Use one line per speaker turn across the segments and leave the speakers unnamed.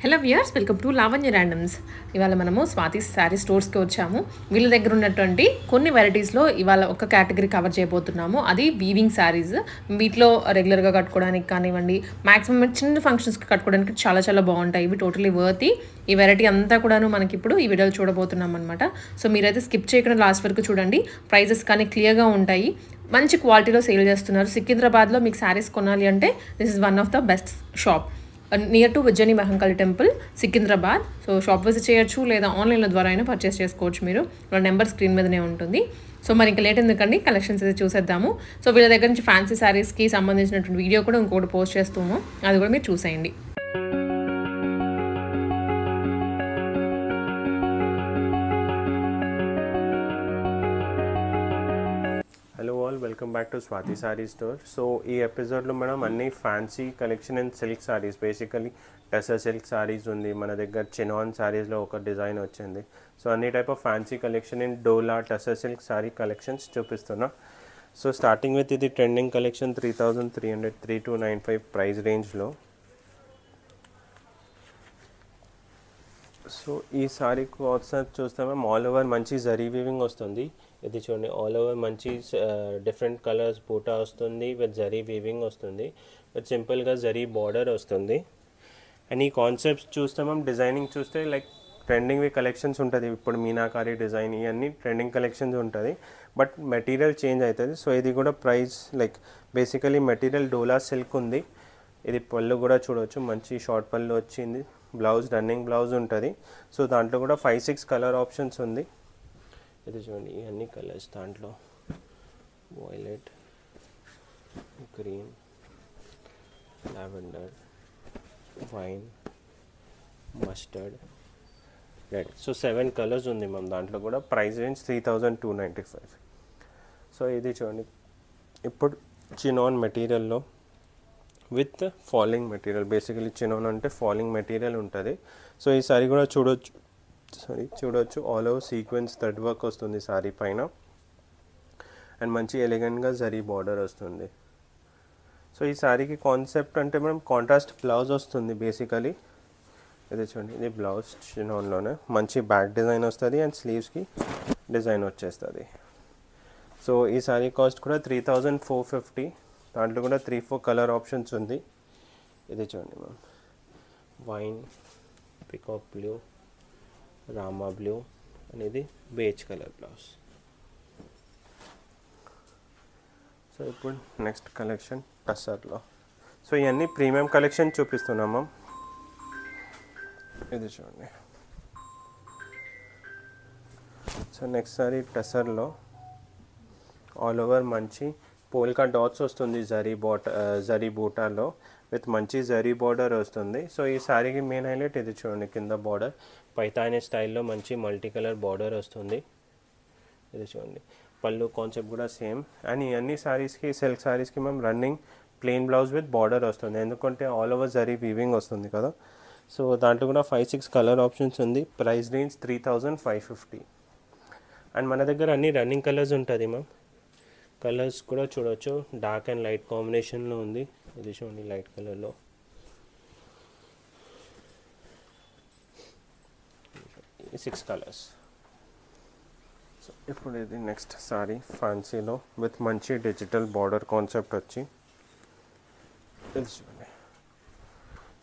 Hello viewers, welcome to Lavanya randoms. ఇవాళ మనము స్వాతి శారీ స్టోర్స్కి వచ్చాము. వీళ్ళ దగ్గర ఉన్నటువంటి కొన్ని వెరైటీస్లో ఇవాళ ఒక కేటగిరీ కవర్ చేయబోతున్నాము. అది వీవింగ్ శారీస్. వీటిలో రెగ్యులర్గా కట్టుకోవడానికి కానివ్వండి, మ్యాక్సిమం చిన్న ఫంక్షన్స్కి కట్టుకోవడానికి చాలా చాలా బాగుంటాయి. ఇవి టోటలీ వర్తి. ఈ వెరైటీ అంతా కూడాను మనకి ఇప్పుడు ఈ వీడియోలో చూడబోతున్నాం అనమాట. సో మీరైతే స్కిప్ చేయకుండా లాస్ట్ వరకు చూడండి. ప్రైజెస్ కానీ క్లియర్గా ఉంటాయి. మంచి క్వాలిటీలో సేల్ చేస్తున్నారు. సికింద్రాబాద్లో మీకు శారీస్ కొనాలి అంటే this is one of the best shop. Near to Ujjaini Mahankali temple, Secunderabad. So shop visit చేయొచ్చు లేదా ఆన్లైన్ల ద్వారా అయినా పర్చేస్ చేసుకోవచ్చు. మీరు వాళ్ళ నెంబర్ స్క్రీన్ మీదనే ఉంటుంది. సో మరి ఇంకా లేట్ ఎందుకండి, కలెక్షన్స్ అయితే చూసేద్దాము. సో వీళ్ళ దగ్గర నుంచి ఫ్యాన్సీ శారీస్కి సంబంధించినటువంటి వీడియో కూడా ఇంకోటి పోస్ట్ చేస్తాము, అది కూడా మీరు చూసేయండి.
Hello all, welcome back to Swathi sorry store. So ఈ ఎపిసోడ్లో మనం అన్ని fancy collection and silk saris, basically tussar silk saris ఉంది మన దగ్గర. చినాన్ సారీస్లో ఒక డిజైన్ వచ్చింది. సో అన్ని type of fancy collection and dola tussar silk sorry collections చూపిస్తున్నా. సో స్టార్టింగ్ విత్ ఇది ట్రెండింగ్ కలెక్షన్ 3300 3295 ప్రైస్ రేంజ్లో. సో ఈ సారీ కాన్సెప్ట్ చూస్తే మేము ఆల్ ఓవర్ మంచి జరీ వీవింగ్ వస్తుంది. ఇది చూడండి, ఆల్ ఓవర్ మంచి డిఫరెంట్ కలర్స్ బూటా వస్తుంది, విత్ జరీ వీవింగ్ వస్తుంది, విత్ సింపుల్గా జరీ బార్డర్ వస్తుంది. అండ్ ఈ కాన్సెప్ట్స్ చూస్తే మేము డిజైనింగ్ చూస్తే లైక్ ట్రెండింగ్ కలెక్షన్స్ ఉంటుంది. ఇప్పుడు మీనాకారి డిజైన్ ఇవన్నీ ట్రెండింగ్ కలెక్షన్స్ ఉంటుంది, బట్ మెటీరియల్ చేంజ్ అవుతుంది. సో ఇది కూడా ప్రైస్ లైక్ బేసికలీ మెటీరియల్ డోలా సిల్క్ ఉంది. ఇది పళ్ళు కూడా చూడవచ్చు, మంచి షార్ట్ పళ్ళు వచ్చింది. బ్లౌజ్ రన్నింగ్ బ్లౌజ్ ఉంటుంది. సో దాంట్లో కూడా 5-6 కలర్ ఆప్షన్స్ ఉంది. ఇది చూడండి, ఇవన్నీ కలర్స్ దాంట్లో violet, green, lavender, wine, mustard, red. So 7 colours ఉంది మ్యామ్ దాంట్లో కూడా. Price range 3295. సో ఇది చూడండి, ఇప్పుడు చినాన్ మెటీరియల్లో with falling material. Basically chinon అంటే ఫాలింగ్ మెటీరియల్ ఉంటుంది. సో ఈ సారీ కూడా చూడొచ్చు all over sequence thread work వస్తుంది సారీ పైన, అండ్ మంచి ఎలిగెంట్గా జరీ బార్డర్ వస్తుంది. సో ఈ సారీకి కాన్సెప్ట్ అంటే మనం కాంట్రాస్ట్ బ్లౌజ్ వస్తుంది బేసికలీ. ఇది చూడండి, ఇది బ్లౌజ్ చినాన్లోనే మంచి బ్యాక్ డిజైన్ వస్తుంది అండ్ స్లీవ్స్కి డిజైన్ వచ్చేస్తుంది. సో ఈ సారీ కాస్ట్ కూడా 3450. దాంట్లో కూడా 3-4 కలర్ ఆప్షన్స్ ఉంది. ఇది చూడండి ma'am, wine, peacock blue, Rama blue అనేది బేజ్ కలర్ బ్లౌజ్. సో ఇప్పుడు నెక్స్ట్ కలెక్షన్ టసర్లో. సో ఇవన్నీ ప్రీమియం కలెక్షన్ చూపిస్తున్నాం మ్యామ్. ఇది చూడండి. సో నెక్స్ట్ సారీ టసర్లో ఆల్ ఓవర్ మంచి పోల్కా డాట్స్ వస్తుంది జరీ బూటాలో, విత్ మంచి జరీ బార్డర్ వస్తుంది. సో ఈ సారీకి మెయిన్ హైలైట్ ఇది చూడండి, కింద బార్డర్ పైతానీ స్టైల్లో మంచి మల్టీ కలర్ బార్డర్ వస్తుంది. ఇది చూడండి, పళ్ళు కాన్సెప్ట్ కూడా సేమ్. అండ్ ఇవన్నీ సారీస్కి సిల్క్ సారీస్కి మేము running plain blouse with border వస్తుంది, ఎందుకంటే ఆల్ ఓవర్ జరీ వీవింగ్ వస్తుంది కదా. సో దాంట్లో కూడా 5-6 కలర్ ఆప్షన్స్ ఉంది. Price range 3550. అండ్ మన దగ్గర అన్ని రన్నింగ్ కలర్స్ ఉంటుంది మ్యామ్. కలర్స్ కూడా చూడవచ్చు, డార్క్ అండ్ లైట్ కాంబినేషన్లో ఉంది. ఇది చూడండి, లైట్ కలర్లో. ఈ 6 కలర్స్. సో ఇప్పుడు ఇది నెక్స్ట్ సారీ ఫ్యాన్సీలో విత్ మంచి డిజిటల్ బార్డర్ కాన్సెప్ట్ వచ్చి. ఇది చూడండి.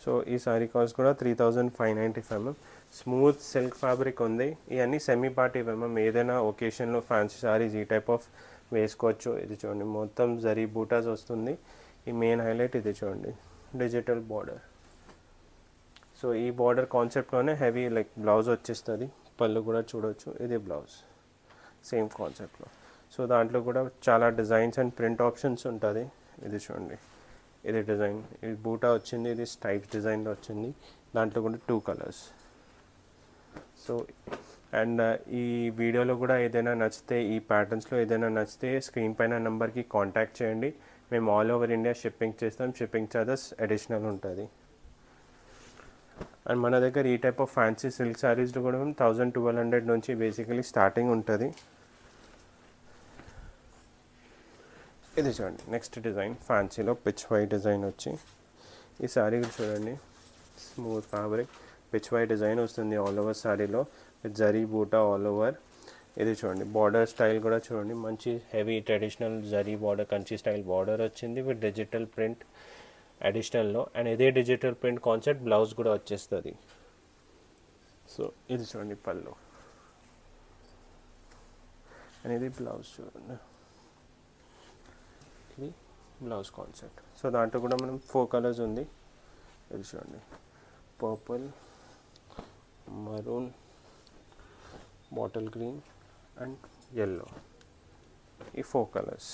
సో ఈ సారీ కాస్ట్ కూడా 3595. స్మూత్ సిల్క్ ఫ్యాబ్రిక్ ఉంది. ఇవన్నీ సెమీ పార్టీ మ్యామ్, ఏదైనా ఒకేషన్లో ఫ్యాన్సీ సారీస్ ఈ టైప్ ఆఫ్ వేసుకోవచ్చు. ఇది చూడండి, మొత్తం జరీ బూటాస్ వస్తుంది. ఈ మెయిన్ హైలైట్ ఇది చూడండి, డిజిటల్ బార్డర్. సో ఈ బార్డర్ కాన్సెప్ట్లోనే హెవీ లైక్ బ్లౌజ్ వచ్చేస్తుంది. పళ్ళు కూడా చూడవచ్చు, ఇది బ్లౌజ్ సేమ్ కాన్సెప్ట్లో. సో దాంట్లో కూడా చాలా డిజైన్స్ అండ్ ప్రింట్ ఆప్షన్స్ ఉంటుంది. ఇది చూడండి, ఇది డిజైన్, ఇది బూటా వచ్చింది, ఇది స్టైప్స్ డిజైన్లో వచ్చింది. దాంట్లో కూడా 2 కలర్స్. సో అండ్ ఈ వీడియోలో కూడా ఏదైనా నచ్చితే, ఈ ప్యాటర్న్స్లో ఏదైనా నచ్చితే స్క్రీన్ పైన నెంబర్కి కాంటాక్ట్ చేయండి. మేము ఆల్ ఓవర్ ఇండియా షిప్పింగ్ చేస్తాం. షిప్పింగ్ ఛార్జెస్ అడిషనల్ ఉంటుంది. అండ్ మన దగ్గర ఈ టైప్ ఆఫ్ ఫ్యాన్సీ సిల్క్ శారీస్లో కూడా 1200 నుంచి బేసికలీ స్టార్టింగ్ ఉంటుంది. ఇది చూడండి, నెక్స్ట్ డిజైన్ ఫ్యాన్సీలో పిచ్ వైట్ డిజైన్ వచ్చి. ఈ శారీ చూడండి, smooth fabric pichwai design వస్తుంది ఆల్ ఓవర్ శారీలో with zari buta all over. ఇది చూడండి బార్డర్ స్టైల్ కూడా చూడండి మంచి heavy traditional zari border Kanchi style border వచ్చింది విత్ డిజిటల్ ప్రింట్ అడిషనల్లో. అండ్ ఇదే డిజిటల్ ప్రింట్ కాన్సెప్ట్ బ్లౌజ్ కూడా వచ్చేస్తుంది. సో ఇది చూడండి పళ్ళు అండ్ ఇది బ్లౌజ్ చూడండి, ఇది బ్లౌజ్ కాన్సెప్ట్. సో దాంట్లో కూడా మనం 4 కలర్స్ ఉంది. ఇది చూడండి purple, maroon, bottle green and yellow, ఈ 4 కలర్స్.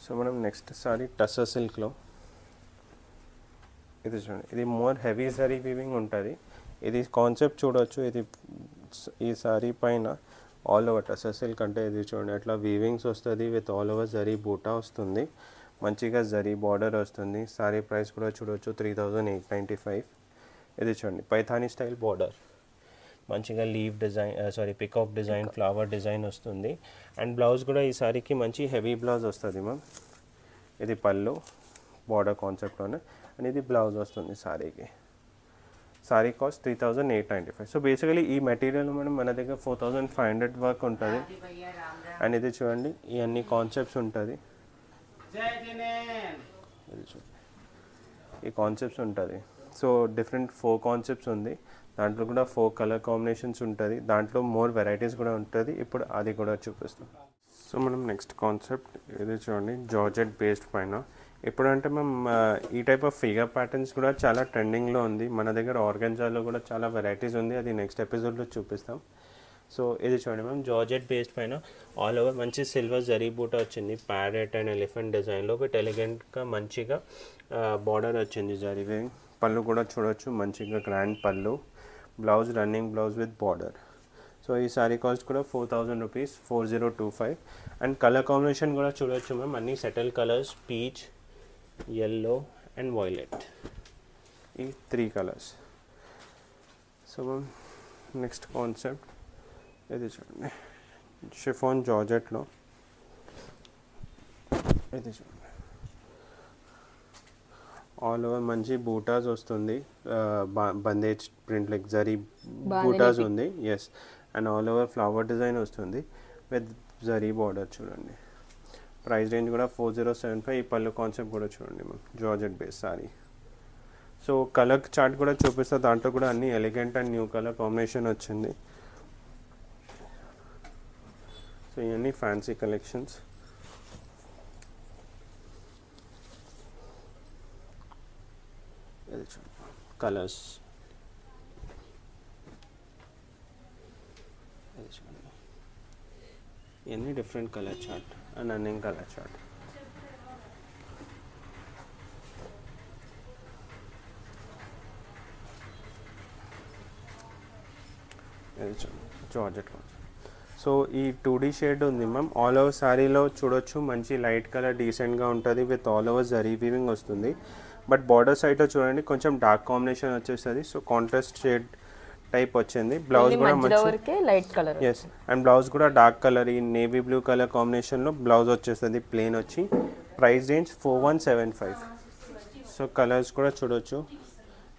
సో మనం నెక్స్ట్ సారీ టస్సర్ సిల్క్లో ఇది చూడండి, ఇది మోర్ హెవీ సారీ వీవింగ్ ఉంటుంది. ఇది కాన్సెప్ట్ చూడవచ్చు. ఇది ఈ సారీ పైన ఆల్ ఓవర్ టస్సర్ సిల్క్ అంటే ఇది చూడండి అట్లా వీవింగ్స్ వస్తుంది విత్ ఆల్ ఓవర్ జరీ బూటా వస్తుంది, మంచిగా జరీ బార్డర్ వస్తుంది. సారీ ప్రైస్ కూడా చూడవచ్చు 3895. ఇది చూడండి పైథానీ స్టైల్ బార్డర్, మంచిగా leave design peacock design flower design వస్తుంది. అండ్ బ్లౌజ్ కూడా ఈ సారీకి మంచి హెవీ బ్లౌజ్ వస్తుంది మ్యామ్. ఇది పళ్ళు బార్డర్ కాన్సెప్ట్లోనే అండ్ ఇది బ్లౌజ్ వస్తుంది సారీకి. సారీ కాస్ట్ 3895. సో బేసికలీ ఈ మెటీరియల్ మన దగ్గర 4500 వర్క్ ఉంటుంది. అండ్ ఇది చూడండి ఈ అన్ని కాన్సెప్ట్స్ ఉంటుంది, ఈ కాన్సెప్ట్స్ ఉంటుంది. సో డిఫరెంట్ 4 కాన్సెప్ట్స్ ఉంది, దాంట్లో కూడా 4 కలర్ కాంబినేషన్స్ ఉంటుంది, దాంట్లో మోర్ వెరైటీస్ కూడా ఉంటుంది. ఇప్పుడు అది కూడా చూపిస్తాం. సో మనం నెక్స్ట్ కాన్సెప్ట్ ఇది చూడండి జార్జెట్ బేస్డ్ పైన. ఇప్పుడంటే మేము ఈ టైప్ ఆఫ్ ఫిగర్ ప్యాటర్న్స్ కూడా చాలా ట్రెండింగ్లో ఉంది. మన దగ్గర ఆర్గంజాలో కూడా చాలా వెరైటీస్ ఉంది, అది నెక్స్ట్ ఎపిసోడ్లో చూపిస్తాం. సో ఇది చూడండి మ్యామ్ జార్జెట్ బేస్డ్ పైన ఆల్ ఓవర్ మంచి సిల్వర్ జరీ బూటా వచ్చింది, ప్యారెట్ అండ్ ఎలిఫెంట్ డిజైన్లో బట్ ఎలిగెంట్గా మంచిగా బార్డర్ వచ్చింది జరీ. పళ్ళు కూడా చూడవచ్చు మంచిగా గ్రాండ్ పళ్ళు, blouse running blouse with border. So ఈ సారీ కాస్ట్ కూడా 4000 రూపీస్ 4025. అండ్ కలర్ కాంబినేషన్ కూడా చూడవచ్చు మ్యామ్, అన్ని settle colours peach, yellow and violet, ఈ 3 colours. So ma'am next concept ఇది చూడండి షిఫాన్ జార్జెట్లో. ఇది చూడండి ఆల్ ఓవర్ మంచి బూటాస్ వస్తుంది, బందేజ్ ప్రింట్ లైక్ జరీ బూటాస్ ఉంది. Yes and all over flower design వస్తుంది విత్ జరీ బార్డర్ చూడండి. ప్రైస్ రేంజ్ కూడా 4075. ఈ పళ్ళు కాన్సెప్ట్ కూడా చూడండి ma'am georgette base sari. So colour chart కూడా చూపిస్తా, దాంట్లో కూడా అన్ని elegant and new colour combination వచ్చింది. సో ఇవన్నీ ఫ్యాన్సీ కలెక్షన్స్. ఇది చూడండి కలర్స్, ఇది చూడండి ఇవన్నీ different colour chart and running colour chart. ఇది చూడండి జార్జెట్ కాన్సెప్ట్. సో ఈ 2D షేడ్ ఉంది మ్యామ్ ఆల్ ఓవర్ శారీలో చూడొచ్చు, మంచి లైట్ కలర్ డీసెంట్గా ఉంటుంది with all over zari weaving వస్తుంది. బట్ బార్డర్ సైడ్లో చూడండి కొంచెం డార్క్ కాంబినేషన్ వచ్చేస్తుంది. సో కాంట్రాస్ట్ షేడ్ టైప్ వచ్చింది. బ్లౌజ్ కూడా మంచి
light colour.
Yes and blouse కూడా డార్క్ కలర్ ఈ నేవీ బ్లూ కలర్ కాంబినేషన్లో బ్లౌజ్ వచ్చేస్తుంది ప్లెయిన్ వచ్చి. Price range 4175. సో కలర్స్ కూడా చూడొచ్చు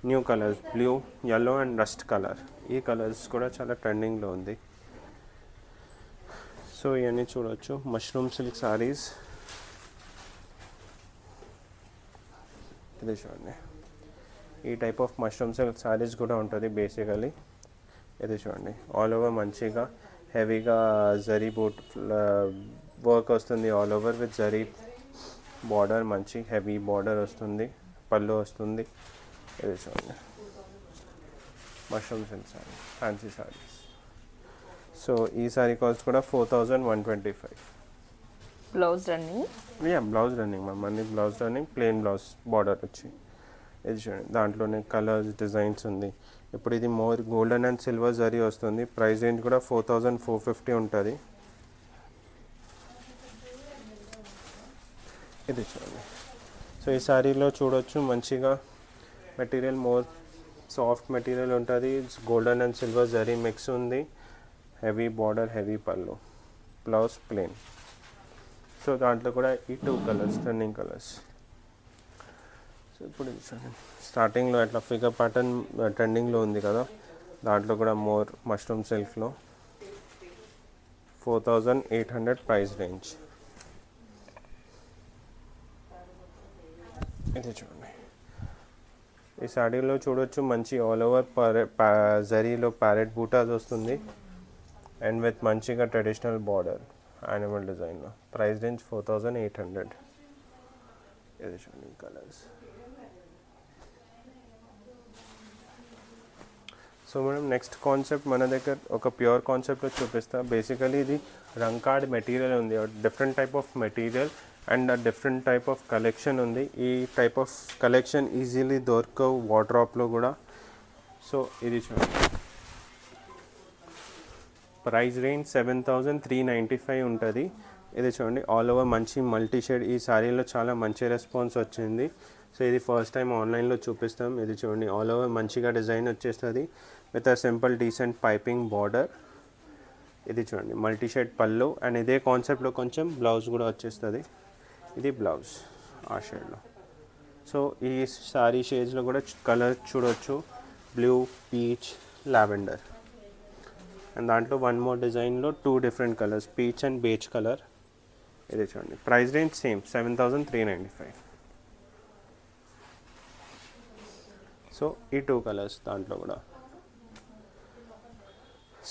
new colours blue, yellow and rust colour. ఈ కలర్స్ కూడా చాలా ట్రెండింగ్లో ఉంది. సో ఇవన్నీ చూడొచ్చు మష్రూమ్ సిల్క్ సారీస్. ఇది చూడండి ఈ type of mushroom silk saris కూడా ఉంటుంది బేసికలీ. ఇది చూడండి ఆల్ ఓవర్ మంచిగా హెవీగా జరీ బూట్ వర్క్ వస్తుంది all over with zari border, మంచి హెవీ బార్డర్ వస్తుంది, పళ్ళు వస్తుంది. ఇది చూడండి mushroom silk sari fancy saris. So ఈ సారీ కాస్ట్ కూడా 4125.
Blouse running,
blouse running ma'am అన్ని blouse running plain blouse border వచ్చి. ఇది చూడండి దాంట్లోనే కలర్స్ డిజైన్స్ ఉంది. ఇప్పుడు ఇది more golden and silver zari వస్తుంది. ప్రైస్ రేంజ్ కూడా 4450 ఉంటుంది. ఇది చూడండి సో ఈ సారీలో చూడొచ్చు మంచిగా మెటీరియల్ మోర్ సాఫ్ట్ మెటీరియల్ ఉంటుంది. Golden and silver zari mix ఉంది, హెవీ బార్డర్ హెవీ పళ్ళు, బ్లౌజ్ ప్లెయిన్. సో దాంట్లో కూడా ఈ 2 కలర్స్ రన్నింగ్ కలర్స్. సో ఇప్పుడు స్టార్టింగ్లో అట్లా ఫిగర్ ప్యాటర్న్ ట్రెండింగ్లో ఉంది కదా, దాంట్లో కూడా మోర్ మష్రూమ్ సిల్క్లో 4800 ప్రైస్ రేంజ్. ఇది చూడండి, ఈ సాడీలో చూడొచ్చు మంచి ఆల్ ఓవర్ జరీలో ప్యారెట్ బూటాస్ వస్తుంది అండ్ విత్ మంచిగా ట్రెడిషనల్ బార్డర్ యానిమల్ డిజైన్లో. Price range 4800. ఇది చూడండి colours. So madam next concept మన దగ్గర ఒక ప్యూర్ కాన్సెప్ట్లో చూపిస్తా. బేసికలీ ఇది రంకాడ్ మెటీరియల్ ఉంది, different type of material and different type of collection ఉంది. ఈ టైప్ ఆఫ్ కలెక్షన్ ఈజీలీ దొరకవు వార్డ్రోబ్లో కూడా. సో ఇది చూడండి, ప్రైస్ రేంజ్ 7395 ఉంటుంది. ఇది చూడండి ఆల్ ఓవర్ మంచి మల్టీ షేడ్. ఈ శారీలో చాలా మంచి రెస్పాన్స్ వచ్చింది. సో ఇది ఫస్ట్ టైం ఆన్లైన్లో చూపిస్తాం. ఇది చూడండి ఆల్ ఓవర్ మంచిగా డిజైన్ వచ్చేస్తుంది with a simple decent piping border. ఇది చూడండి మల్టీ షేడ్ పళ్ళు అండ్ ఇదే కాన్సెప్ట్లో కొంచెం బ్లౌజ్ కూడా వచ్చేస్తుంది. ఇది బ్లౌజ్ ఆ షేడ్లో. సో ఈ సారీ షేడ్స్లో కూడా కలర్ చూడవచ్చు, బ్లూ, పీచ్, లావెండర్ అండ్ దాంట్లో వన్ మోర్ డిజైన్లో 2 different colours, peach and beige colour. ఇది చూడండి ప్రైస్ రేంజ్ సేమ్ 7395. సో ఈ 2 కలర్స్ దాంట్లో కూడా.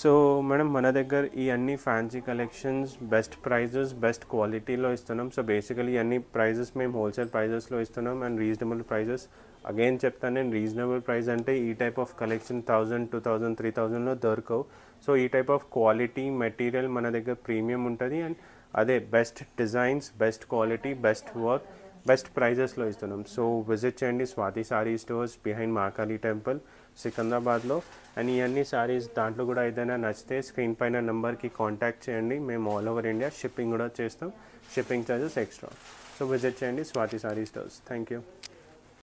సో మేడం మన దగ్గర ఈ అన్ని fancy collections best prices best క్వాలిటీలో ఇస్తున్నాం. సో బేసికలీ అన్ని ప్రైజెస్ మేము హోల్సేల్ ప్రైజెస్లో ఇస్తున్నాం అండ్ రీజనబుల్ ప్రైజెస్. అగైన్ చెప్తాను నేను, రీజనబుల్ ప్రైస్ అంటే ఈ టైప్ ఆఫ్ కలెక్షన్ 1000, 2000, 3000లో దొరకవు. సో ఈ టైప్ ఆఫ్ క్వాలిటీ మెటీరియల్ మన దగ్గర ప్రీమియం ఉంటుంది అండ్ అదే best designs, best quality, best work, best ప్రైజెస్లో ఇస్తున్నాం. సో విజిట్ చేయండి Swathi Sari stores behind Mahakali temple సికింద్రాబాద్లో. అండ్ ఈ అన్ని సారీస్ దాంట్లో కూడా ఏదైనా నచ్చితే స్క్రీన్ పైన నెంబర్కి కాంటాక్ట్ చేయండి. మేము ఆల్ ఓవర్ ఇండియా షిప్పింగ్ కూడా చేస్తాం, shipping charges extra. So visit చేయండి Swathi Sari stores. Thank you.